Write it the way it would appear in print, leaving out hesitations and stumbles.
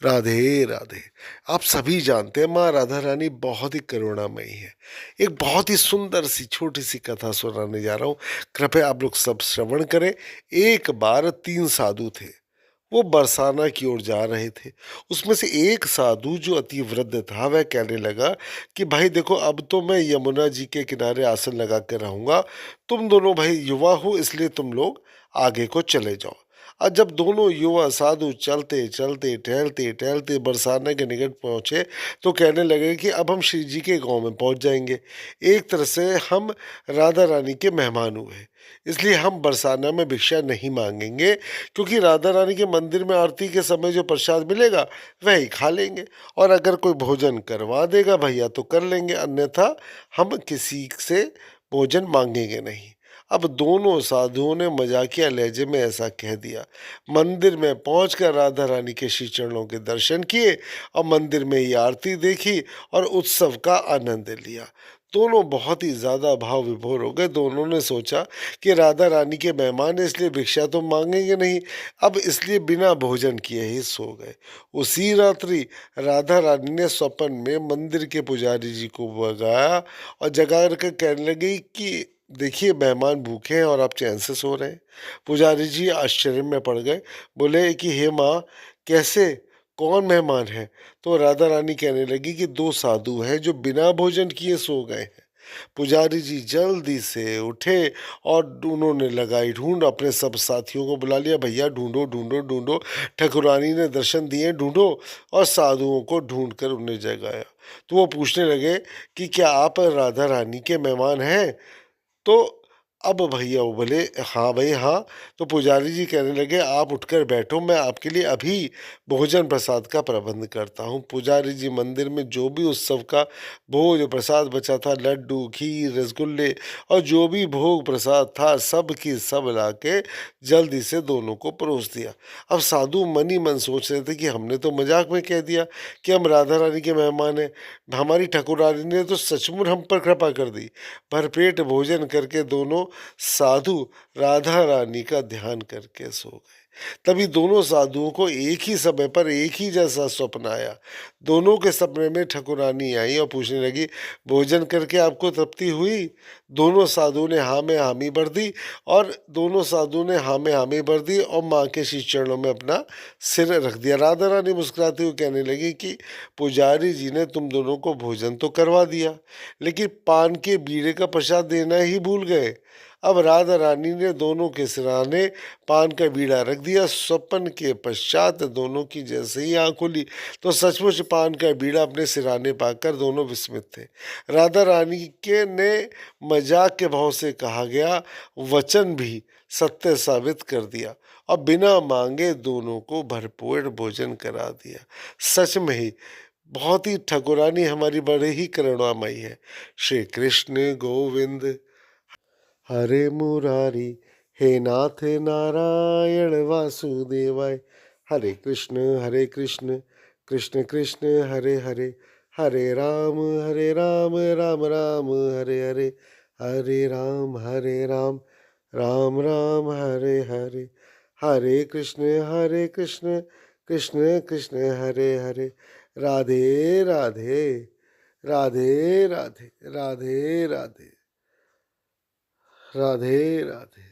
राधे राधे। आप सभी जानते हैं माँ राधा रानी बहुत ही करुणामयी है। एक बहुत ही सुंदर सी छोटी सी कथा सुनाने जा रहा हूँ। कृपया आप लोग सब श्रवण करें। एक बार तीन साधु थे। वो बरसाना की ओर जा रहे थे। उसमें से एक साधु जो अति वृद्ध था वह कहने लगा कि भाई देखो, अब तो मैं यमुना जी के किनारे आसन लगा कर रहूंगा। तुम दोनों भाई युवा हो, इसलिए तुम लोग आगे को चले जाओ। और जब दोनों युवा साधु चलते चलते टहलते टहलते बरसाने के निकट पहुंचे तो कहने लगे कि अब हम श्री जी के गांव में पहुंच जाएंगे। एक तरह से हम राधा रानी के मेहमान हुए, इसलिए हम बरसाना में भिक्षा नहीं मांगेंगे, क्योंकि राधा रानी के मंदिर में आरती के समय जो प्रसाद मिलेगा वह ही खा लेंगे। और अगर कोई भोजन करवा देगा भैया तो कर लेंगे, अन्यथा हम किसी से भोजन मांगेंगे नहीं। अब दोनों साधुओं ने मजाकिया लहजे में ऐसा कह दिया। मंदिर में पहुंचकर राधा रानी के श्री चरणों के दर्शन किए और मंदिर में ही आरती देखी और उत्सव का आनंद लिया। दोनों बहुत ही ज्यादा भाव विभोर हो गए। दोनों ने सोचा कि राधा रानी के मेहमान हैं, इसलिए भिक्षा तो मांगेंगे नहीं। अब इसलिए बिना भोजन किए ही सो गए। उसी रात्रि राधा रानी ने स्वप्न में मंदिर के पुजारी जी को भगाया और जगा कर कहने लगी कि देखिए, मेहमान भूखे हैं और आप चैन से सो रहे हैं। पुजारी जी आश्चर्य में पड़ गए। बोले कि हे माँ, कैसे, कौन मेहमान है? तो राधा रानी कहने लगी कि दो साधु हैं जो बिना भोजन किए सो गए हैं। पुजारी जी जल्दी से उठे और उन्होंने लगाई ढूंढ, अपने सब साथियों को बुला लिया। भैया ढूंढो ढूंढो ढूंढो, ठकुरानी ने दर्शन दिए, ढूंढो। और साधुओं को ढूंढ कर उन्हें जगाया। तो वो पूछने लगे कि क्या आप राधा रानी के मेहमान हैं? तो अब भैया वो बोले हाँ भाई हाँ। तो पुजारी जी कहने लगे आप उठकर बैठो, मैं आपके लिए अभी भोजन प्रसाद का प्रबंध करता हूँ। पुजारी जी मंदिर में जो भी उत्सव का भोज प्रसाद बचा था, लड्डू, खीर, रसगुल्ले और जो भी भोग प्रसाद था, सब की सब लाके जल्दी से दोनों को परोस दिया। अब साधु मन ही मन सोच रहे थे कि हमने तो मजाक में कह दिया कि हम राधा रानी के मेहमान हैं, हमारी ठाकुरानी ने तो सचमुच हम पर कृपा कर दी। भरपेट भोजन करके दोनों साधु राधा रानी का ध्यान करके सो गए। तभी दोनों साधुओं को एक ही समय पर एक ही जैसा स्वप्न आया। दोनों के सपने में ठाकुरानी आई और पूछने लगी, भोजन करके आपको तृप्ति हुई? दोनों साधुओं ने हाँ में हामी भर दी और दोनों साधुओं ने हाँ में हामी भर दी और माँ के श्री चरणों में अपना सिर रख दिया। राधा रानी मुस्कुराती हुई कहने लगी कि पुजारी जी ने तुम दोनों को भोजन तो करवा दिया, लेकिन पान के बीड़े का प्रसाद देना ही भूल गए। अब राधा रानी ने दोनों के सिरहाने पान का बीड़ा रख दिया। स्वप्न के पश्चात दोनों की जैसे ही आंख खुली तो सचमुच पान का बीड़ा अपने सिरहाने पाकर दोनों विस्मित थे। राधा रानी के ने मजाक के भाव से कहा गया वचन भी सत्य साबित कर दिया और बिना मांगे दोनों को भरपूर भोजन करा दिया। सच में ही बहुत ही ठकुरानी हमारी बड़े ही करुणामयी है। श्री कृष्ण गोविंद हरे मुरारी, हे नाथ नारायण वासुदेवाय। हरे कृष्ण कृष्ण कृष्ण हरे हरे, हरे राम राम राम हरे हरे, हरे राम राम राम हरे हरे। हरे कृष्ण कृष्ण कृष्ण हरे हरे। राधे राधे, राधे राधे, राधे राधे, राधे राधे।